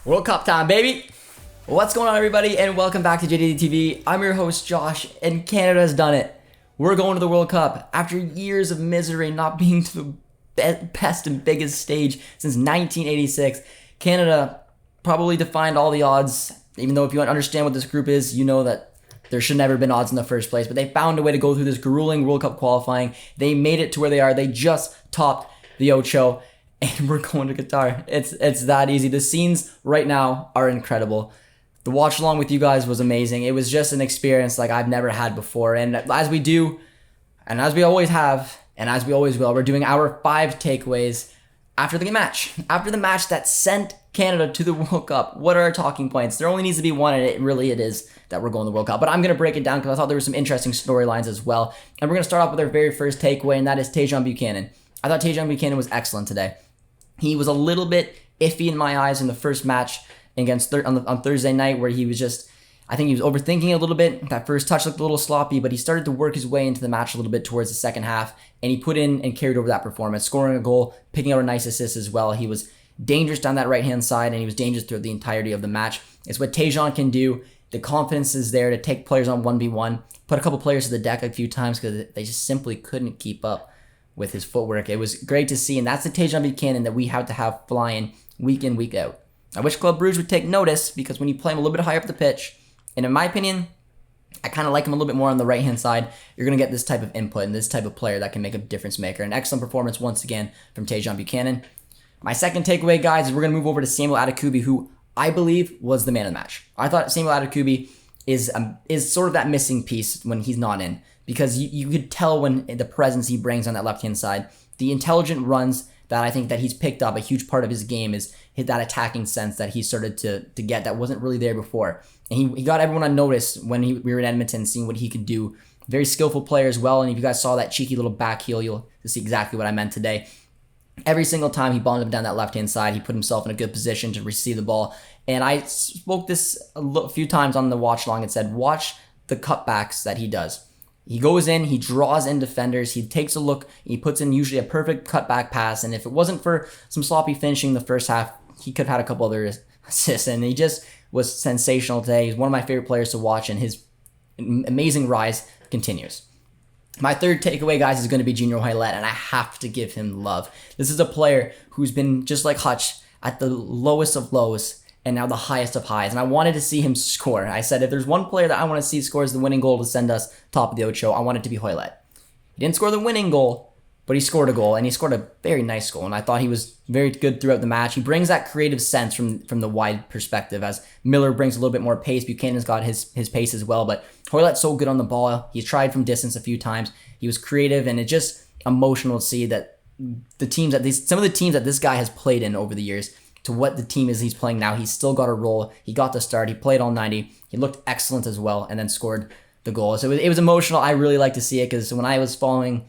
World Cup time, baby! What's going on, everybody, and welcome back to JDD TV. I'm your host, Josh, and Canada has done it. We're going to the World Cup after years of misery, not being to the best and biggest stage since 1986. Canada probably defied all the odds, even though if you understand what this group is, you know that there should never have been odds in the first place, but they found a way to go through this grueling World Cup qualifying. They made it to where they are. They just topped the Ocho, and we're going to Qatar. It's that easy. The scenes right now are incredible. The watch along with you guys was amazing. It was just an experience like I've never had before. And as we do, and as we always have, and as we always will, we're doing our 5 takeaways after the match. After the match that sent Canada to the World Cup. What are our talking points? There only needs to be one, and it is that we're going to the World Cup. But I'm going to break it down because I thought there were some interesting storylines as well. And we're going to start off with our very first takeaway, and that is Tajon Buchanan. I thought Tajon Buchanan was excellent today. He was a little bit iffy in my eyes in the first match against on Thursday night, where he was just, I think he was overthinking a little bit. That first touch looked a little sloppy, but he started to work his way into the match a little bit towards the second half, and he put in and carried over that performance, scoring a goal, picking out a nice assist as well. He was dangerous down that right-hand side, and he was dangerous throughout the entirety of the match. It's what Tajon can do. The confidence is there to take players on 1v1, put a couple players to the deck a few times because they just simply couldn't keep up with his footwork. It was great to see, and that's the Tajon Buchanan that we have to have flying week in, week out. I wish Club Brugge would take notice, because when you play him a little bit higher up the pitch, and in my opinion, I kind of like him a little bit more on the right-hand side, you're going to get this type of input and this type of player that can make a difference maker. An excellent performance once again from Tajon Buchanan. My second takeaway, guys, is we're going to move over to Samuel Adekubi, who I believe was the man of the match. I thought Samuel Adekubi is sort of that missing piece when he's not in, because you could tell when the presence he brings on that left-hand side, the intelligent runs that I think that he's picked up. A huge part of his game is that attacking sense that he started to get that wasn't really there before. And he got everyone on notice when we were in Edmonton, seeing what he could do. Very skillful player as well, and if you guys saw that cheeky little back heel, you'll see exactly what I meant today. Every single time he bombed him down that left-hand side, he put himself in a good position to receive the ball. And I spoke this a few times on the watch long and said, watch the cutbacks that he does. He goes in, he draws in defenders, he takes a look, he puts in usually a perfect cutback pass, and if it wasn't for some sloppy finishing the first half, he could have had a couple other assists, and he just was sensational today. He's one of my favorite players to watch, and his amazing rise continues. My third takeaway, guys, is going to be Junior Hoilett, and I have to give him love. This is a player who's been just like Hutch at the lowest of lows and now the highest of highs, and I wanted to see him score. I said, if there's one player that I want to see scores the winning goal to send us top of the Ocho, I want it to be Hoilett. He didn't score the winning goal, but he scored a goal, and he scored a very nice goal, and I thought he was very good throughout the match. He brings that creative sense from the wide perspective, as Miller brings a little bit more pace. Buchanan's got his pace as well, but Hoilett's so good on the ball. He's tried from distance a few times. He was creative, and it's just emotional to see that some of the teams that this guy has played in over the years, to what the team is he's playing now, he's still got a role. He got the start. He played all 90. He looked excellent as well, and then scored the goal. So it was emotional. I really like to see it, because when I was following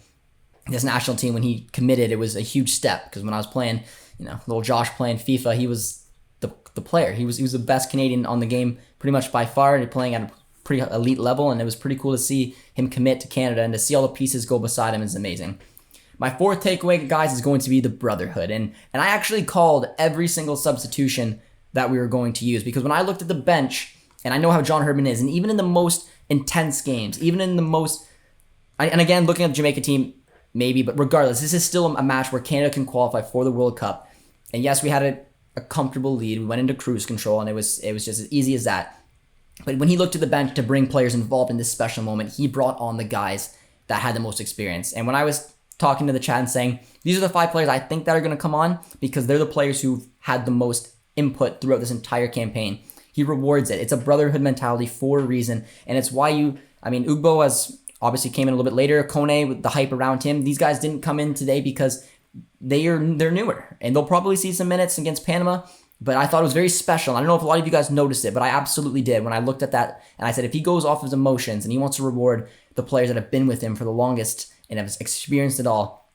this national team, when he committed, it was a huge step, because when I was playing, little Josh playing FIFA, he was the player. He was the best Canadian on the game pretty much by far, and playing at a pretty elite level, and it was pretty cool to see him commit to Canada, and to see all the pieces go beside him is amazing. My fourth takeaway, guys, is going to be the brotherhood, and I actually called every single substitution that we were going to use, because when I looked at the bench, and I know how John Herdman is, and even in the most intense games, even in the most, and again, looking at the Jamaica team, maybe, but regardless, this is still a match where Canada can qualify for the World Cup. And yes, we had a comfortable lead. We went into cruise control, and it was just as easy as that. But when he looked to the bench to bring players involved in this special moment, he brought on the guys that had the most experience. And when I was talking to the chat and saying, these are the 5 players I think that are going to come on, because they're the players who've had the most input throughout this entire campaign, he rewards it. It's a brotherhood mentality for a reason, and it's why Ugbo has obviously came in a little bit later. Kone, with the hype around him, these guys didn't come in today because they're newer, and they'll probably see some minutes against Panama, but I thought it was very special. I don't know if a lot of you guys noticed it, but I absolutely did when I looked at that, and I said, if he goes off his emotions and he wants to reward the players that have been with him for the longest and have experienced it all,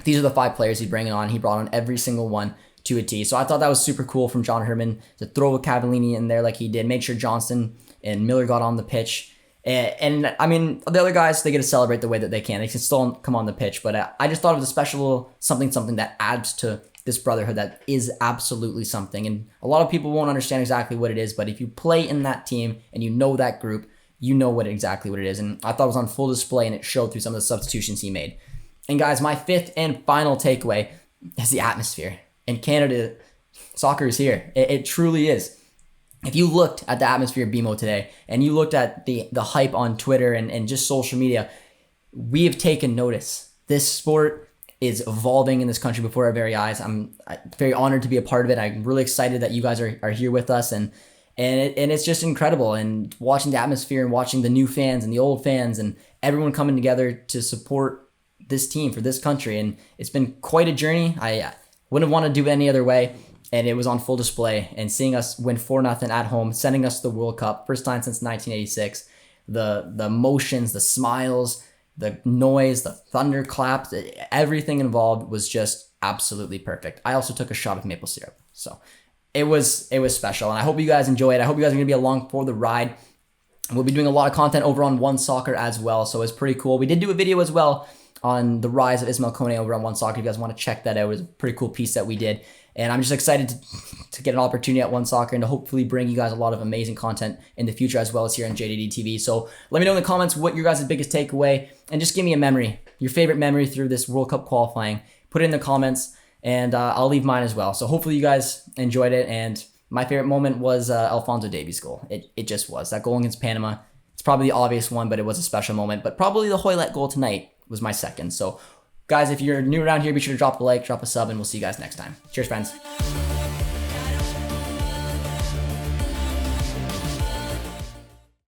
these are the 5 players he's bringing on. He brought on every single one to a T. So I thought that was super cool from John Herdman to throw a Cavallini in there like he did, make sure Johnson and Miller got on the pitch. And the other guys, they get to celebrate the way that they can. They can still come on the pitch, but I just thought it was a special something that adds to this brotherhood that is absolutely something. And a lot of people won't understand exactly what it is, but if you play in that team and you know that group, you know exactly what it is. And I thought it was on full display, and it showed through some of the substitutions he made. And guys, my fifth and final takeaway is the atmosphere. And Canada, soccer is here. It truly is. If you looked at the atmosphere of BMO today, and you looked at the hype on Twitter and just social media, we have taken notice. This sport is evolving in this country before our very eyes. I'm very honored to be a part of it. I'm really excited that you guys are here with us, and it's just incredible. And watching the atmosphere and watching the new fans and the old fans and everyone coming together to support this team for this country. And it's been quite a journey. I wouldn't want to do it any other way. And it was on full display. And seeing us win 4-0 at home, sending us to the World Cup, first time since 1986, the emotions, the smiles, the noise, the thunderclaps, everything involved was just absolutely perfect. I also took a shot of maple syrup. So it was special. And I hope you guys enjoy it. I hope you guys are going to be along for the ride. We'll be doing a lot of content over on One Soccer as well. So it's pretty cool. We did do a video as well on the rise of Ismail Kone over on One Soccer. If you guys want to check that out, it was a pretty cool piece that we did. And I'm just excited to get an opportunity at One Soccer and to hopefully bring you guys a lot of amazing content in the future, as well as here on JDD TV. So let me know in the comments what your guys' biggest takeaway, and just give me a memory, your favorite memory through this World Cup qualifying. Put it in the comments, and I'll leave mine as well. So hopefully you guys enjoyed it. And my favorite moment was Alphonso Davies' goal. It just was. That goal against Panama. It's probably the obvious one, but it was a special moment. But probably the Hoylett goal tonight was my second. So guys, if you're new around here, be sure to drop a like, drop a sub, and we'll see you guys next time. Cheers, friends.